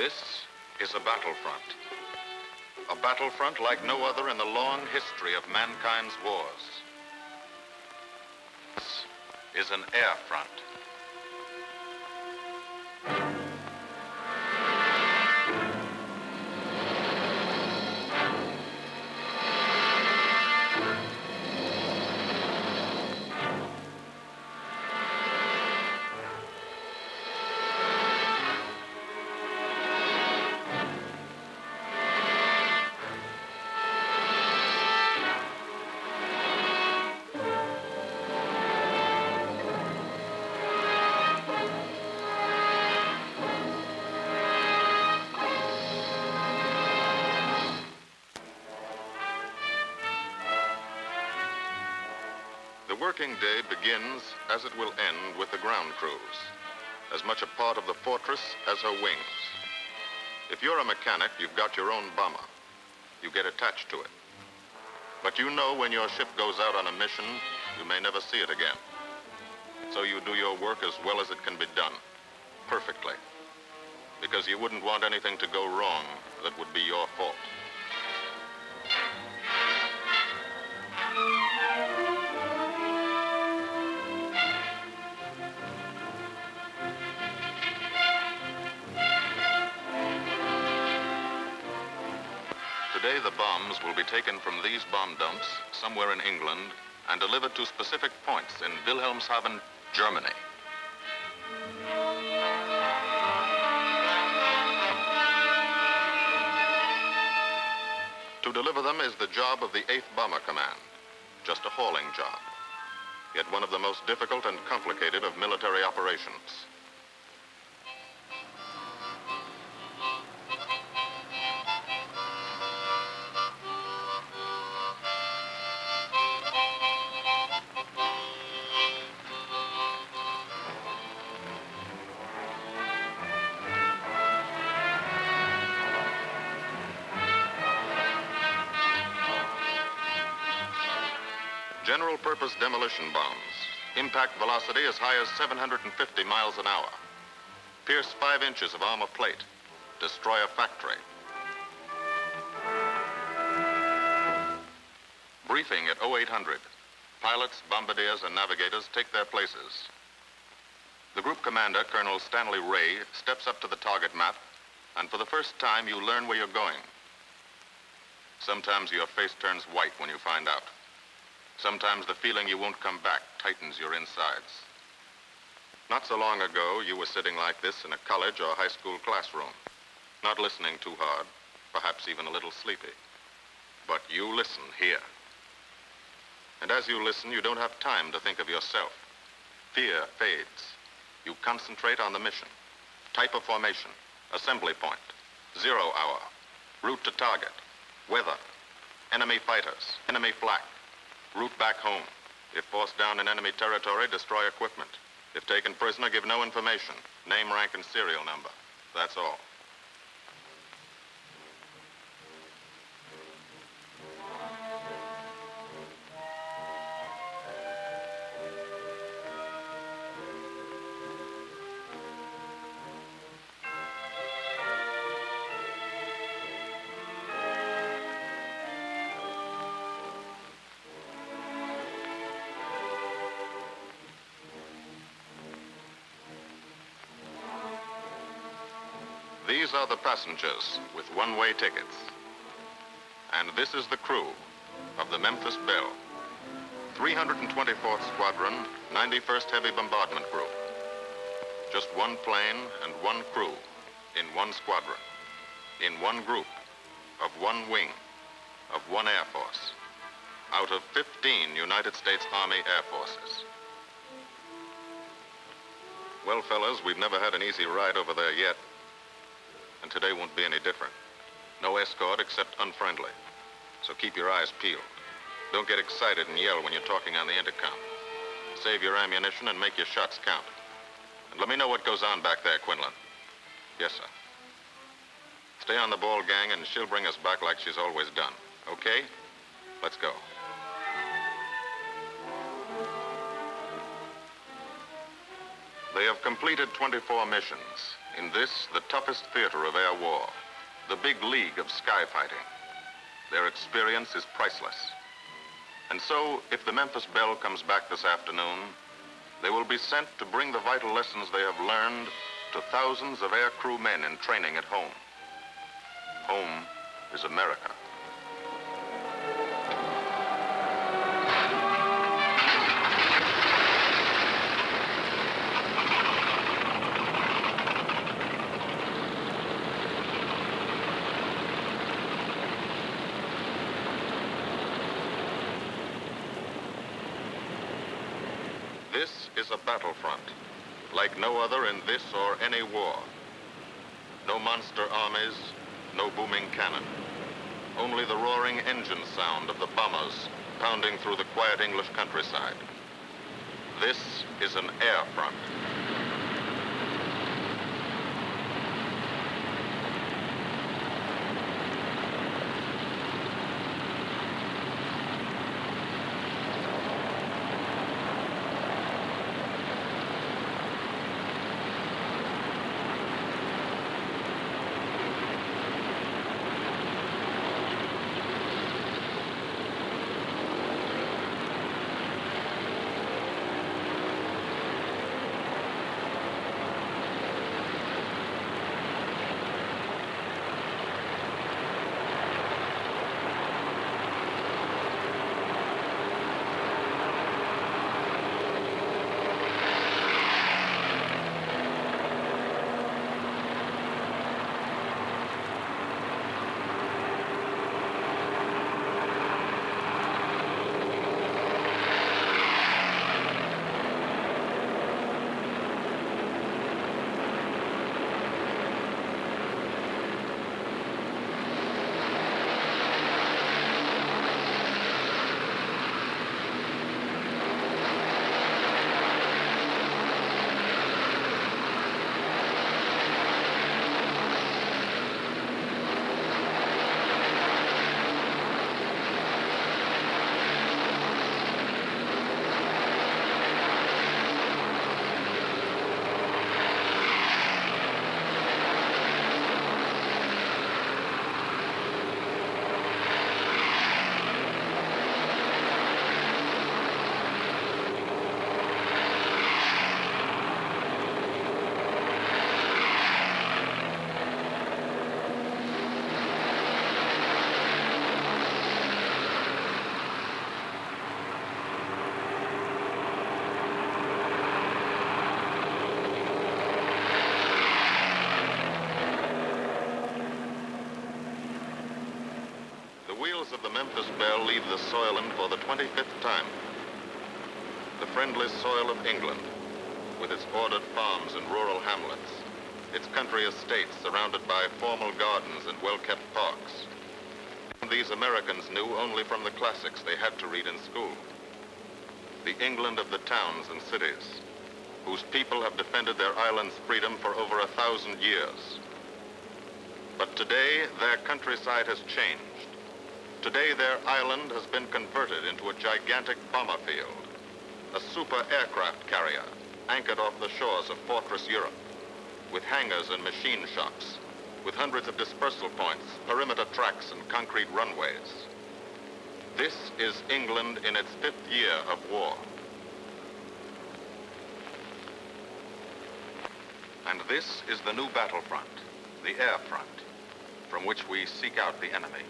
This is a battlefront. A battlefront like no other in the long history of mankind's wars. This is an air front. The working day begins, as it will end, with the ground crews, as much a part of the fortress as her wings. If you're a mechanic, you've got your own bomber. You get attached to it. But you know when your ship goes out on a mission, you may never see it again. So you do your work as well as it can be done, perfectly. Because you wouldn't want anything to go wrong that would be your fault. Today, the bombs will be taken from these bomb dumps somewhere in England and delivered to specific points in Wilhelmshaven, Germany. To deliver them is the job of the 8th Bomber Command, just a hauling job, yet one of the most difficult and complicated of military operations. General-purpose demolition bombs. Impact velocity as high as 750 miles an hour. Pierce 5 inches of armor plate. Destroy a factory. Briefing at 0800. Pilots, bombardiers, and navigators take their places. The group commander, Colonel Stanley Ray, steps up to the target map, and for the first time, you learn where you're going. Sometimes your face turns white when you find out. Sometimes the feeling you won't come back tightens your insides. Not so long ago, you were sitting like this in a college or high school classroom, not listening too hard, perhaps even a little sleepy. But you listen here. And as you listen, you don't have time to think of yourself. Fear fades. You concentrate on the mission. Type of formation, assembly point, 0 hour, route to target, weather, enemy fighters, enemy flak. Route back home. If forced down in enemy territory, destroy equipment. If taken prisoner, give no information. Name, rank, and serial number. That's all. These are the passengers with one-way tickets. And this is the crew of the Memphis Belle, 324th Squadron, 91st Heavy Bombardment Group. Just one plane and one crew in one squadron, in one group, of one wing, of one Air Force, out of 15 United States Army Air Forces. Well, fellas, we've never had an easy ride over there yet. And today won't be any different. No escort except unfriendly. So keep your eyes peeled. Don't get excited and yell when you're talking on the intercom. Save your ammunition and make your shots count. And let me know what goes on back there, Quinlan. Yes, sir. Stay on the ball, gang, and she'll bring us back like she's always done. Okay? Let's go. They have completed 24 missions in this, the toughest theater of air war, the big league of sky fighting. Their experience is priceless. And so, if the Memphis Belle comes back this afternoon, they will be sent to bring the vital lessons they have learned to thousands of aircrew men in training at home. Home is America. This is a battlefront, like no other in this or any war. No monster armies, no booming cannon. Only the roaring engine sound of the bombers pounding through the quiet English countryside. This is an air front. Of the Memphis Belle leave the soil for the 25th time. The friendly soil of England, with its ordered farms and rural hamlets, its country estates surrounded by formal gardens and well-kept parks. These Americans knew only from the classics they had to read in school. The England of the towns and cities, whose people have defended their island's freedom for over 1,000 years. But today, their countryside has changed. Today, their island has been converted into a gigantic bomber field, a super aircraft carrier anchored off the shores of Fortress Europe, with hangars and machine shops, with hundreds of dispersal points, perimeter tracks, and concrete runways. This is England in its 5th year of war. And this is the new battlefront, the air front, from which we seek out the enemy.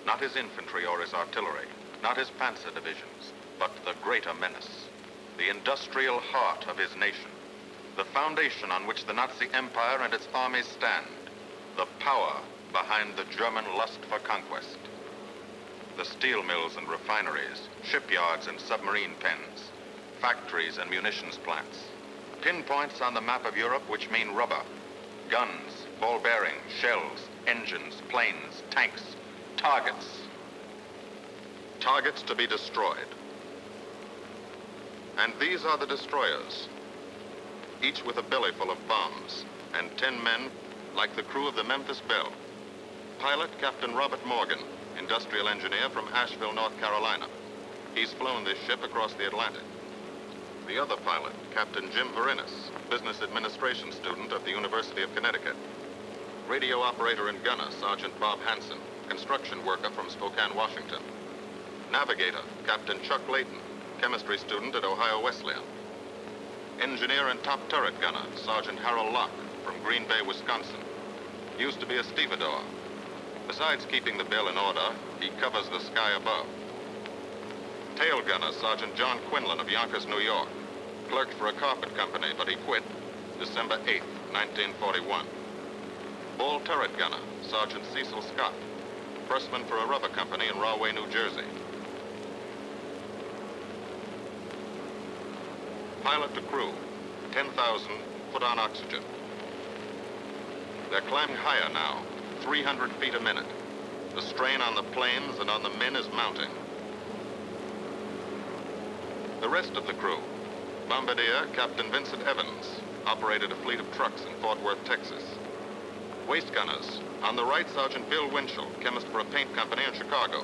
Not his infantry or his artillery, not his panzer divisions, but the greater menace, the industrial heart of his nation, the foundation on which the Nazi Empire and its armies stand, the power behind the German lust for conquest. The steel mills and refineries, shipyards and submarine pens, factories and munitions plants, pinpoints on the map of Europe which mean rubber, guns, ball bearings, shells, engines, planes, tanks, targets. Targets to be destroyed. And these are the destroyers, each with a belly full of bombs, and 10 men like the crew of the Memphis Belle. Pilot Captain Robert Morgan, industrial engineer from Asheville, North Carolina. He's flown this ship across the Atlantic. The other pilot, Captain Jim Verinis, business administration student at the University of Connecticut. Radio operator and gunner, Sergeant Bob Hansen, construction worker from Spokane, Washington. Navigator, Captain Chuck Layton, chemistry student at Ohio Wesleyan. Engineer and top turret gunner, Sergeant Harold Locke, from Green Bay, Wisconsin. Used to be a stevedore. Besides keeping the Belle in order, he covers the sky above. Tail gunner, Sergeant John Quinlan of Yonkers, New York. Clerked for a carpet company, but he quit December 8th, 1941. Ball turret gunner, Sergeant Cecil Scott. Firstman for a rubber company in Rahway, New Jersey. Pilot to crew, 10,000, put on oxygen. They're climbing higher now, 300 feet a minute. The strain on the planes and on the men is mounting. The rest of the crew, Bombardier Captain Vincent Evans, operated a fleet of trucks in Fort Worth, Texas. Waist gunners, on the right, Sergeant Bill Winchell, chemist for a paint company in Chicago.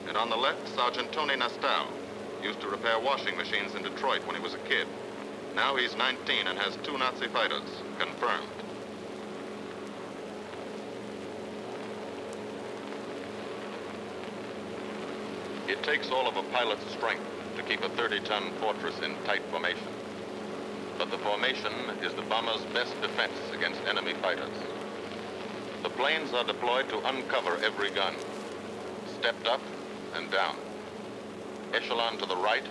And on the left, Sergeant Tony Nastal, used to repair washing machines in Detroit when he was a kid. Now he's 19 and has 2 Nazi fighters, confirmed. It takes all of a pilot's strength to keep a 30-ton fortress in tight formation. But the formation is the bomber's best defense against enemy fighters. The planes are deployed to uncover every gun, stepped up and down, echelon to the right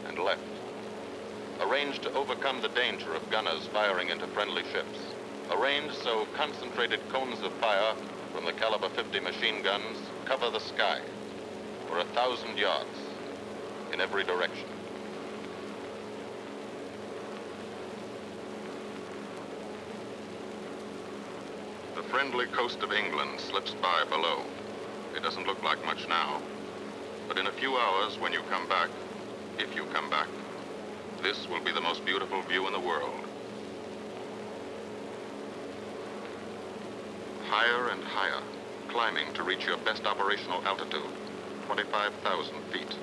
and left, arranged to overcome the danger of gunners firing into friendly ships, arranged so concentrated cones of fire from the caliber 50 machine guns cover the sky for 1,000 yards in every direction. The friendly coast of England slips by below. It doesn't look like much now, but in a few hours when you come back, if you come back, this will be the most beautiful view in the world. Higher and higher, climbing to reach your best operational altitude, 25,000 feet,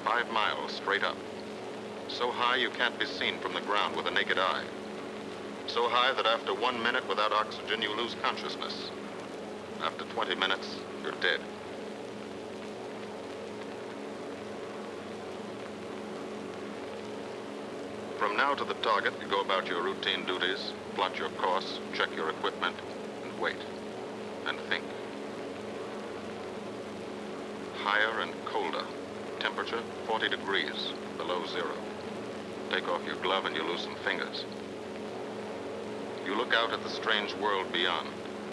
5 miles straight up. So high you can't be seen from the ground with the naked eye. So high that after 1 minute without oxygen, you lose consciousness. After 20 minutes, you're dead. From now to the target, you go about your routine duties, plot your course, check your equipment, and wait, and think. Higher and colder. Temperature, 40 degrees, below zero. Take off your glove and you lose some fingers. You look out at the strange world beyond,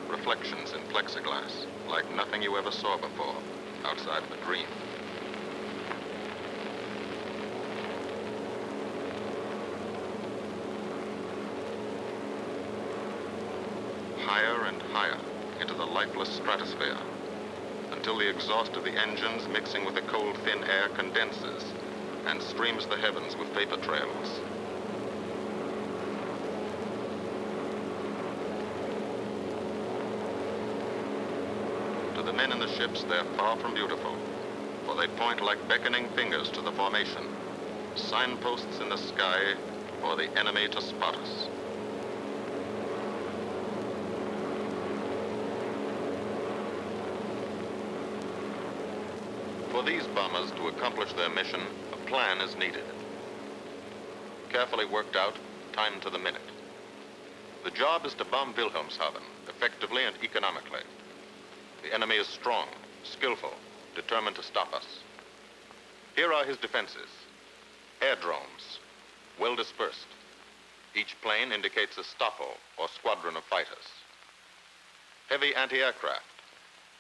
reflections in plexiglass, like nothing you ever saw before, outside of a dream. Higher and higher into the lifeless stratosphere, until the exhaust of the engines mixing with the cold, thin air condenses and streams the heavens with vapor trails. To the men in the ships, they're far from beautiful, for they point like beckoning fingers to the formation, signposts in the sky for the enemy to spot us. For these bombers to accomplish their mission, a plan is needed. Carefully worked out, timed to the minute. The job is to bomb Wilhelmshaven effectively and economically. The enemy is strong, skillful, determined to stop us. Here are his defenses. Airdromes, well dispersed. Each plane indicates a stoppel or squadron of fighters. Heavy anti-aircraft,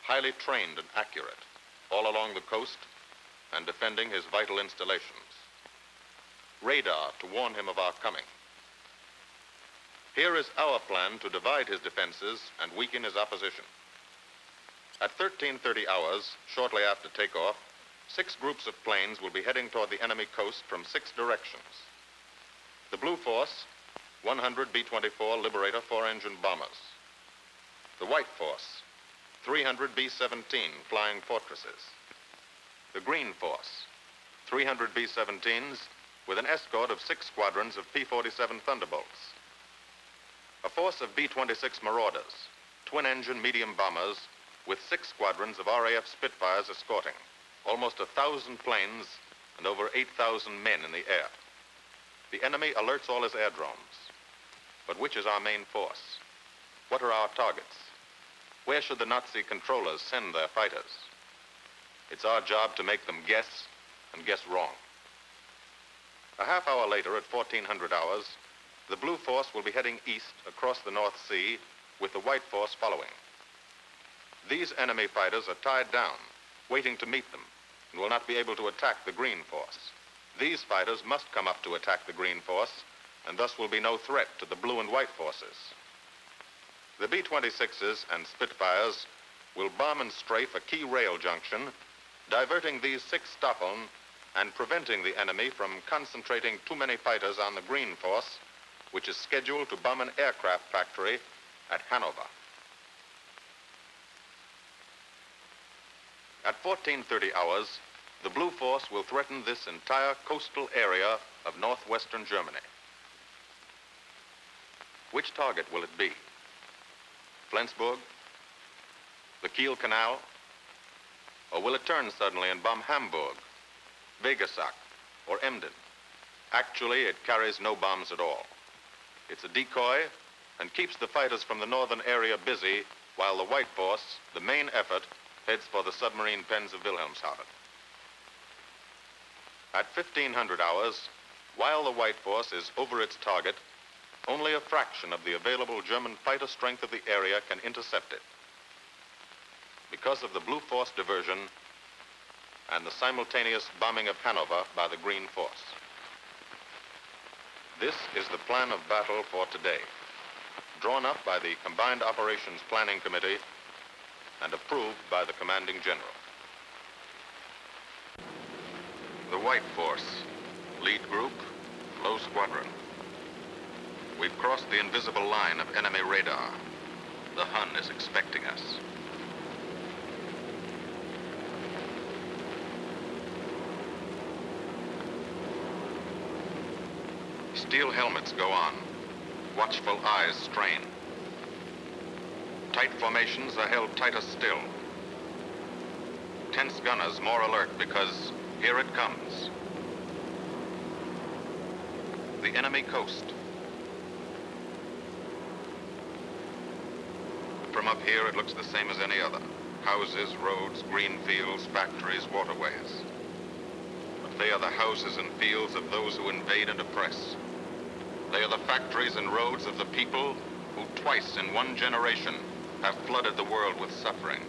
highly trained and accurate, all along the coast and defending his vital installations. Radar to warn him of our coming. Here is our plan to divide his defenses and weaken his opposition. At 13:30 hours, shortly after takeoff, 6 groups of planes will be heading toward the enemy coast from 6 directions. The Blue Force, 100 B-24 Liberator 4-engine bombers. The White Force, 300 B-17 Flying Fortresses. The Green Force, 300 B-17s with an escort of 6 squadrons of P-47 Thunderbolts. A force of B-26 Marauders, twin-engine medium bombers, with 6 squadrons of RAF Spitfires escorting, almost 1,000 planes and over 8,000 men in the air. The enemy alerts all his airdromes. But which is our main force? What are our targets? Where should the Nazi controllers send their fighters? It's our job to make them guess, and guess wrong. A half hour later, at 1400 hours, the Blue Force will be heading east across the North Sea with the White Force following. These enemy fighters are tied down, waiting to meet them, and will not be able to attack the Green Force. These fighters must come up to attack the Green Force, and thus will be no threat to the Blue and White Forces. The B-26s and Spitfires will bomb and strafe a key rail junction, diverting these 6 Staffeln and preventing the enemy from concentrating too many fighters on the Green Force, which is scheduled to bomb an aircraft factory at Hanover. At 1430 hours, the Blue Force will threaten this entire coastal area of northwestern Germany. Which target will it be? Flensburg? The Kiel Canal? Or will it turn suddenly and bomb Hamburg, Wegesack, or Emden? Actually, it carries no bombs at all. It's a decoy and keeps the fighters from the northern area busy while the White Force, the main effort, heads for the submarine pens of Wilhelmshaven. At 1500 hours, while the White Force is over its target, only a fraction of the available German fighter strength of the area can intercept it. Because of the Blue Force diversion and the simultaneous bombing of Hanover by the Green Force. This is the plan of battle for today, drawn up by the Combined Operations Planning Committee and approved by the Commanding General. The White Force, lead group, low squadron. We've crossed the invisible line of enemy radar. The Hun is expecting us. Steel helmets go on. Watchful eyes strain. Tight formations are held tighter still. Tense gunners more alert because here it comes. The enemy coast. From up here, it looks the same as any other. Houses, roads, green fields, factories, waterways. But they are the houses and fields of those who invade and oppress. They are the factories and roads of the people who twice in one generation have flooded the world with suffering.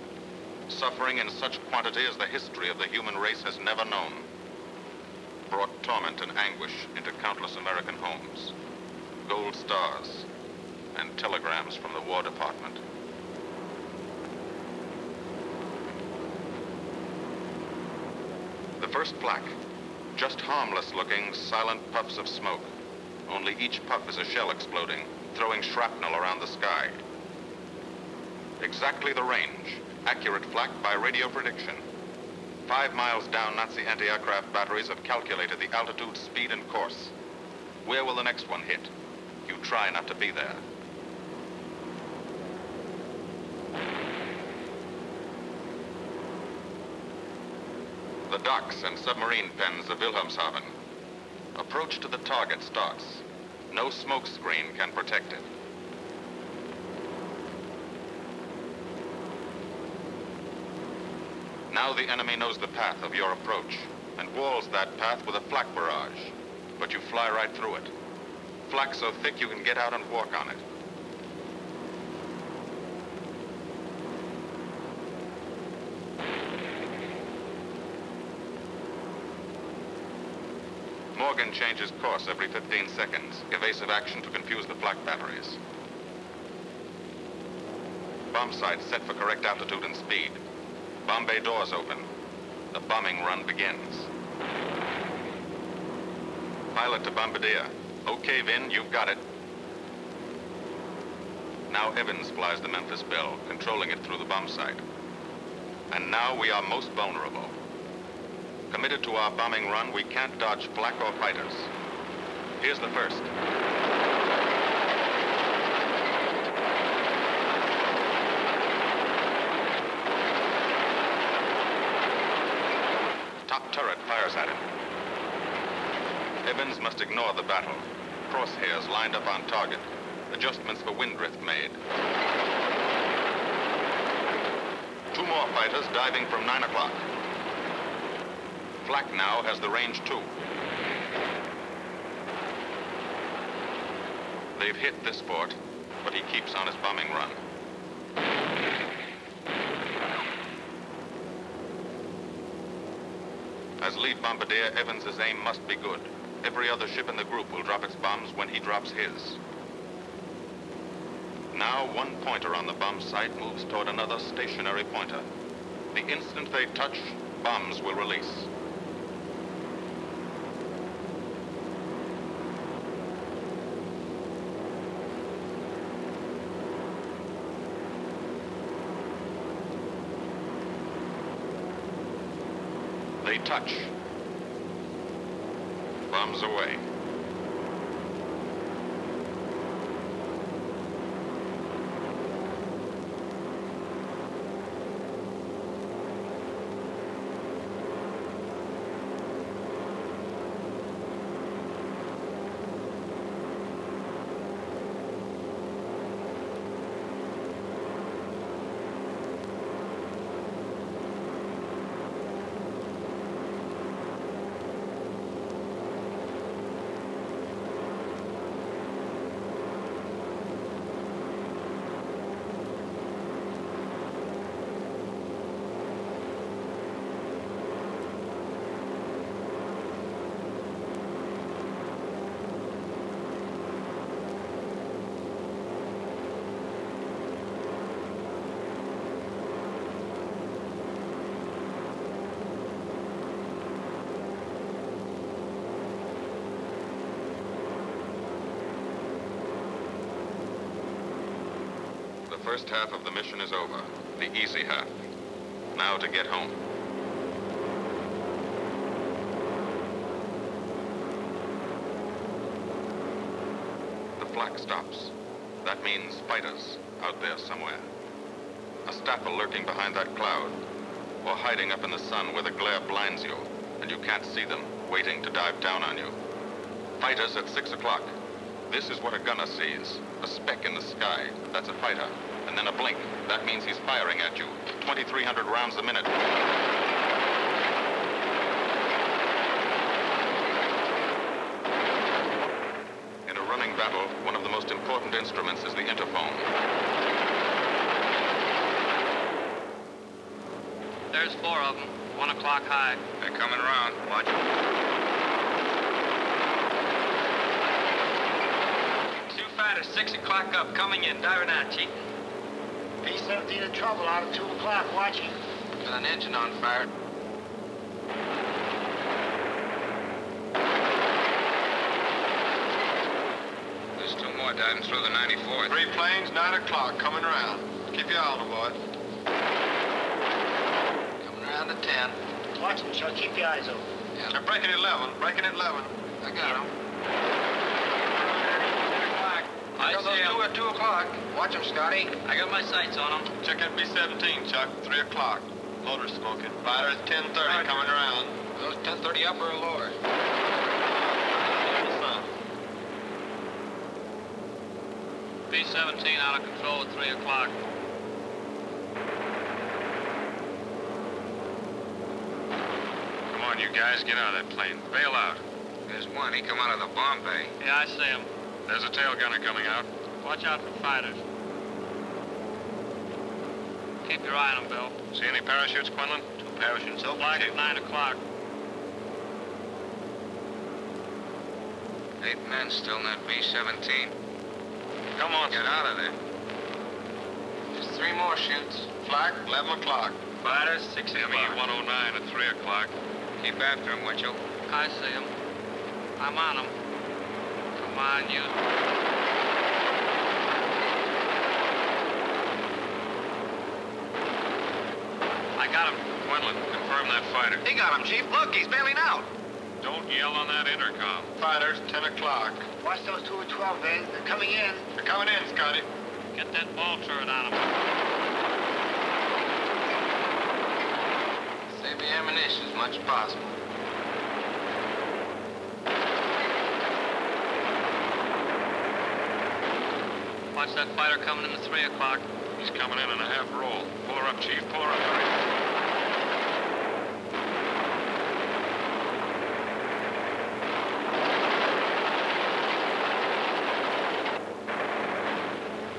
Suffering in such quantity as the history of the human race has never known. Brought torment and anguish into countless American homes. Gold stars and telegrams from the War Department. The first flak, just harmless-looking, silent puffs of smoke. Only each puff is a shell exploding, throwing shrapnel around the sky. Exactly the range, accurate flak by radio prediction. 5 miles down, Nazi anti-aircraft batteries have calculated the altitude, speed, and course. Where will the next one hit? You try not to be there. The docks and submarine pens of Wilhelmshaven. Approach to the target starts. No smoke screen can protect it. Now the enemy knows the path of your approach and walls that path with a flak barrage, but you fly right through it. Flak so thick you can get out and walk on it. Morgan changes course every 15 seconds. Evasive action to confuse the flak batteries. Bomb sight set for correct altitude and speed. Bomb bay doors open. The bombing run begins. Pilot to bombardier. Okay, Vin, you've got it. Now Evans flies the Memphis Belle, controlling it through the bomb sight. And now we are most vulnerable. Commit committed to our bombing run, we can't dodge flak or fighters. Here's the first. Top turret fires at him. Evans must ignore the battle. Crosshairs lined up on target. Adjustments for wind drift made. 2 more fighters diving from 9 o'clock. Flak now has the range too. They've hit this fort, but he keeps on his bombing run. As lead bombardier, Evans's aim must be good. Every other ship in the group will drop its bombs when he drops his. Now, one pointer on the bomb site moves toward another stationary pointer. The instant they touch, bombs will release. They touch. Bombs away. The first half of the mission is over, the easy half. Now to get home. The flak stops. That means fighters out there somewhere. A staffel lurking behind that cloud, or hiding up in the sun where the glare blinds you, and you can't see them, waiting to dive down on you. Fighters at 6 o'clock. This is what a gunner sees. A speck in the sky. That's a fighter. And then a blink. That means he's firing at you. 2,300 rounds a minute. In a running battle, one of the most important instruments is the interphone. There's 4 of them. 1 o'clock high. They're coming around. Watch them. 2 fighters, 6 o'clock up, coming in. Diving out, Chief. B-17 in trouble out at 2 o'clock, watching. Got an engine on fire. There's 2 more diving through the 94th. 3 planes, 9 o'clock, coming around. Keep your eye on them, boys. Coming around to 10. Watch them, Chuck. Keep your eyes open. Yeah. They're breaking at 11, breaking at 11. I got him. I got those 2 at 2 o'clock. Watch him, Scotty. I got my sights on him. Check that B-17, Chuck. 3 o'clock. Loader's smoking. Fighter at 10:30, coming around. Those 10:30 upper or lower? B-17 out of control at 3 o'clock. Come on, you guys, get out of that plane. Bail out. There's one. He come out of the bomb bay. Yeah, I see him. There's a tail gunner coming out. Watch out for fighters. Keep your eye on them, Bill. See any parachutes, Quinlan? 2 parachutes. Flak at 9 o'clock. 8 men still in that B-17. Come on. Get out of there. There's 3 more shoots. Flak, 11 o'clock. Fighters, 6 o'clock. ME-109 at 3 o'clock. Keep after him, Winchell. I see him. I'm on him. Come on, you. I got him. Quinlan, confirm that fighter. He got him, Chief. Look, he's bailing out. Don't yell on that intercom. Fighters, 10 o'clock. Watch those 2 at 12, Ben. They're coming in. They're coming in, Scotty. Get that ball turret on him. Save the ammunition as much as possible. Watch that fighter coming in at 3 o'clock. He's coming in a half roll. Pull her up, Chief. Pull her up. Hurry.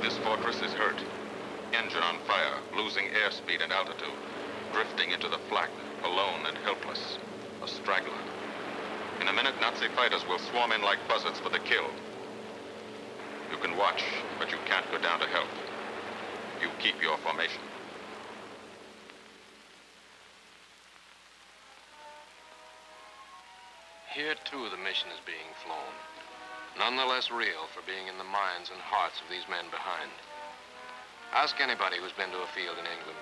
This fortress is hurt. Engine on fire, losing airspeed and altitude. Drifting into the flak, alone and helpless. A straggler. In a minute, Nazi fighters will swarm in like buzzards for the kill. You can watch, but you can't go down to help. You keep your formation. Here, too, the mission is being flown. Nonetheless real for being in the minds and hearts of these men behind. Ask anybody who's been to a field in England,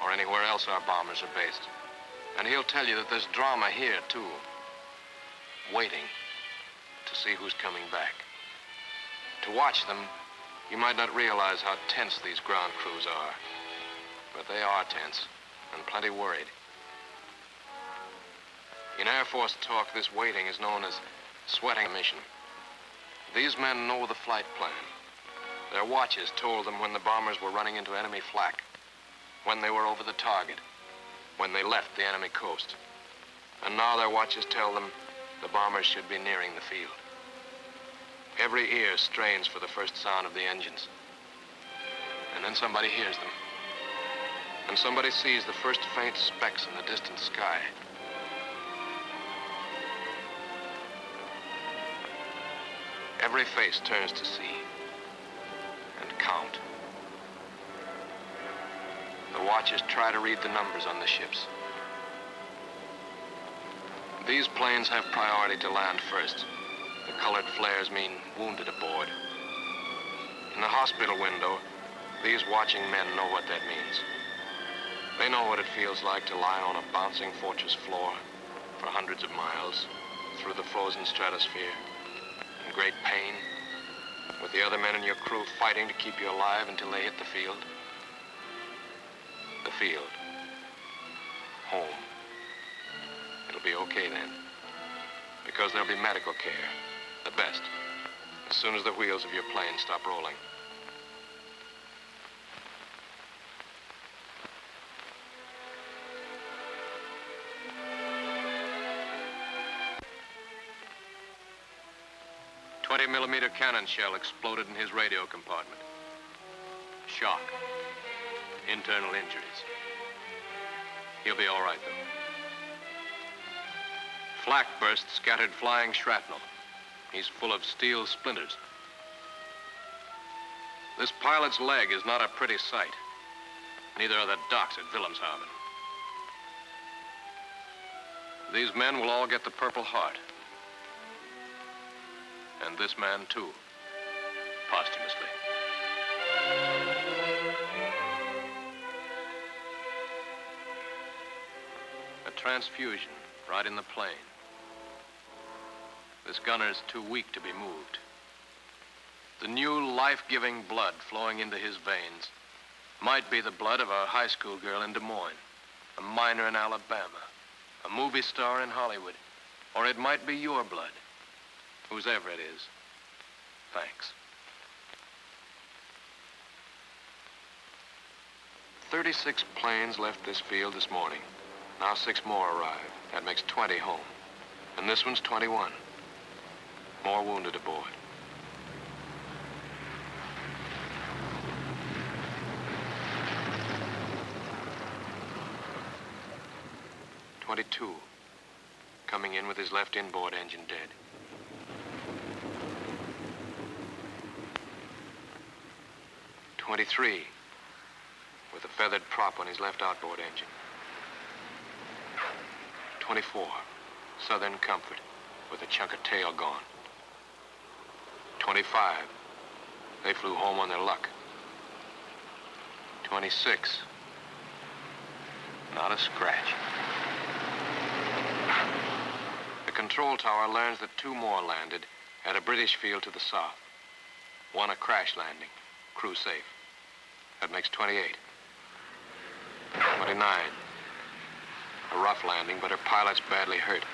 or anywhere else our bombers are based, and he'll tell you that there's drama here, too. Waiting to see who's coming back. To watch them, you might not realize how tense these ground crews are. But they are tense, and plenty worried. In Air Force talk, this waiting is known as sweating a mission. These men know the flight plan. Their watches told them when the bombers were running into enemy flak, when they were over the target, when they left the enemy coast. And now their watches tell them the bombers should be nearing the field. Every ear strains for the first sound of the engines. And then somebody hears them. And somebody sees the first faint specks in the distant sky. Every face turns to see and count. The watchers try to read the numbers on the ships. These planes have priority to land first. The colored flares mean wounded aboard. In the hospital window, these watching men know what that means. They know what it feels like to lie on a bouncing fortress floor for hundreds of miles through the frozen stratosphere. In great pain, with the other men in your crew fighting to keep you alive until they hit the field. The field. Home. It'll be okay then, because there'll be medical care, the best, as soon as the wheels of your plane stop rolling. .20-millimeter cannon shell exploded in his radio compartment. Shock. Internal injuries. He'll be all right, though. Flak burst scattered flying shrapnel. He's full of steel splinters. This pilot's leg is not a pretty sight. Neither are the docks at Wilhelmshaven. These men will all get the Purple Heart. And this man, too, posthumously. A transfusion right in the plane. This gunner's too weak to be moved. The new life-giving blood flowing into his veins might be the blood of a high school girl in Des Moines, a miner in Alabama, a movie star in Hollywood, or it might be your blood. Whosever it is, thanks. 36 planes left this field this morning. Now 6 more arrived. That makes 20 home. And this one's 21. More wounded aboard. .22, coming in with his left inboard engine dead. .23, with a feathered prop on his left outboard engine. .24, Southern Comfort, with a chunk of tail gone. .25, they flew home on their luck. .26, Not a scratch. The control tower learns that 2 more landed at a British field to the south. 1 a crash landing, crew safe. That makes 28. 29. A rough landing, but her pilot's badly hurt.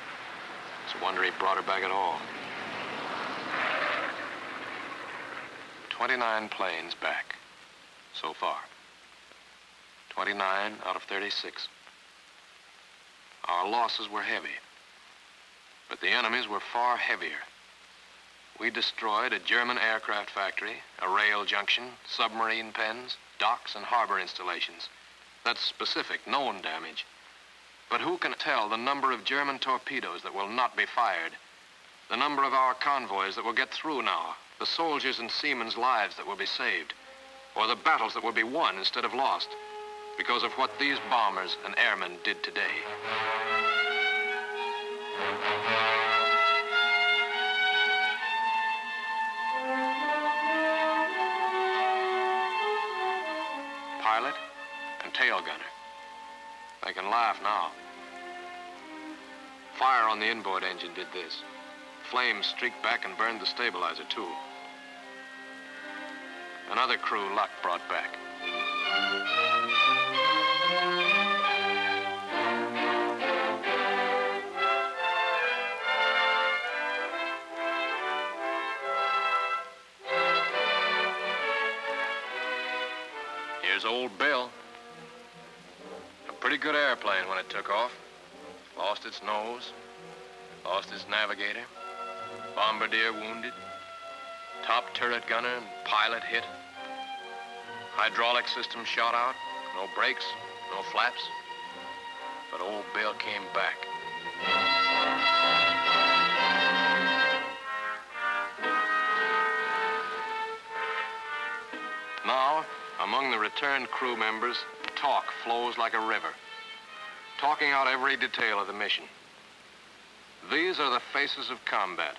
It's a wonder he brought her back at all. 29 planes back, so far. 29 out of 36. Our losses were heavy, but the enemy's were far heavier. We destroyed a German aircraft factory, a rail junction, submarine pens, docks, and harbor installations. That's specific, known damage. But who can tell the number of German torpedoes that will not be fired, the number of our convoys that will get through now, the soldiers' and seamen's lives that will be saved, or the battles that will be won instead of lost because of what these bombers and airmen did today. Pilot and tail gunner. They can laugh now. Fire on the inboard engine did this. Flames streaked back and burned the stabilizer, too. Another crew luck brought back. Here's old Bill. A pretty good airplane when it took off. Lost its nose, lost its navigator, bombardier wounded, top turret gunner and pilot hit, hydraulic system shot out, no brakes, no flaps, but old Bill came back. Now, among the returned crew members, talk flows like a river, talking out every detail of the mission. These are the faces of combat,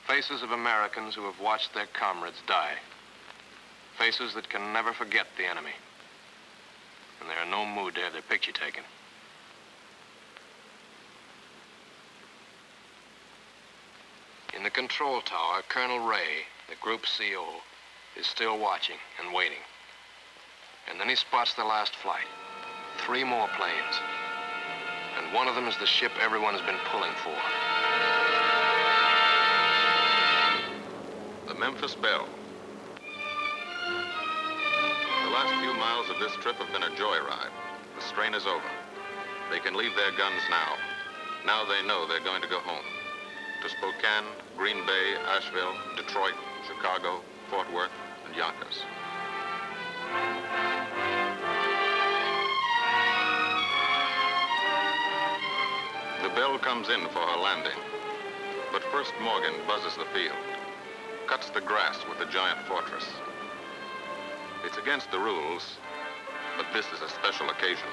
faces of Americans who have watched their comrades die, faces that can never forget the enemy, and they're in no mood to have their picture taken. In the control tower, Colonel Ray, the group CO, is still watching and waiting. And then he spots the last flight. 3 more planes. And one of them is the ship everyone has been pulling for. The Memphis Belle. The last few miles of this trip have been a joyride. The strain is over. They can leave their guns now. Now they know they're going to go home. To Spokane, Green Bay, Asheville, Detroit, Chicago, Fort Worth, and Yonkers. The Belle comes in for her landing. But first Morgan buzzes the field, cuts the grass with the giant fortress. It's against the rules, but this is a special occasion.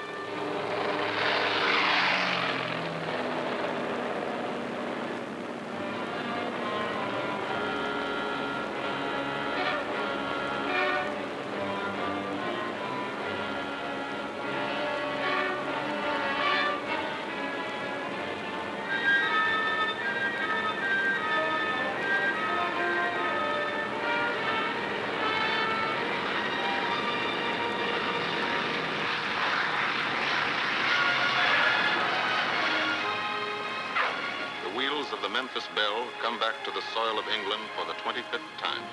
Of the Memphis Belle come back to the soil of England for the 25th time.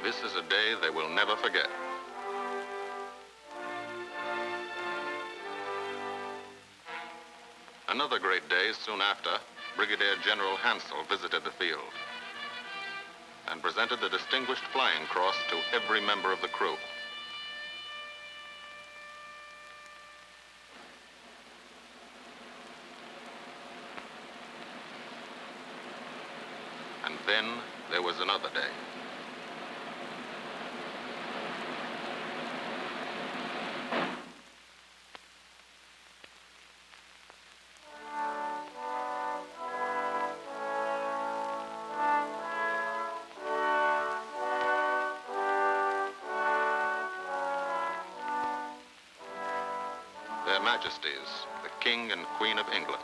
This is a day they will never forget. Another great day soon after, Brigadier General Hansel visited the field and presented the Distinguished Flying Cross to every member of the crew. And then there was another day. Their Majesties, the King and Queen of England.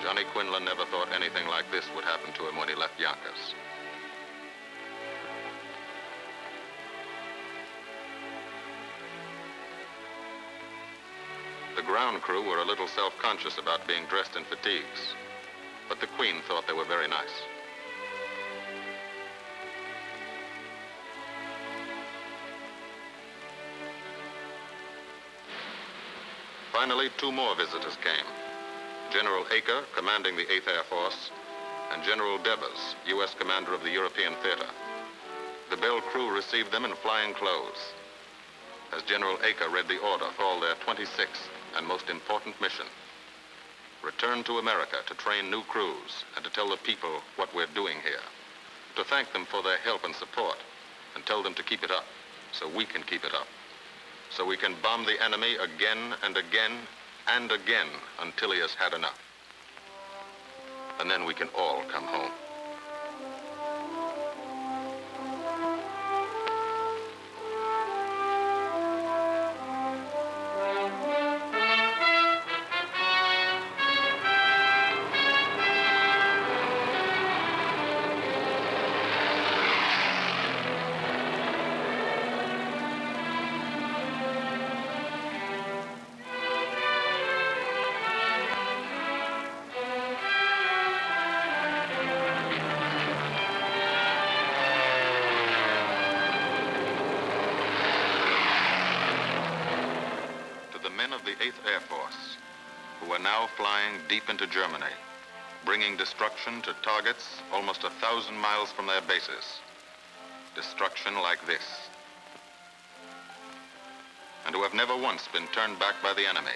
Johnny Quinlan never thought anything like this would happen to him when he left Yonkers. The ground crew were a little self-conscious about being dressed in fatigues, but the Queen thought they were very nice. Finally, two more visitors came. General Acre, commanding the 8th Air Force, and General Devers, U.S. commander of the European Theater. The Belle crew received them in flying clothes, as General Acre read the order for their 26th and most important mission. Return to America to train new crews and to tell the people what we're doing here. To thank them for their help and support and tell them to keep it up so we can keep it up. So we can bomb the enemy again and again and again until he has had enough. And then we can all come home. The 8th Air Force, who are now flying deep into Germany, bringing destruction to targets almost 1,000 miles from their bases. Destruction like this. And who have never once been turned back by the enemy.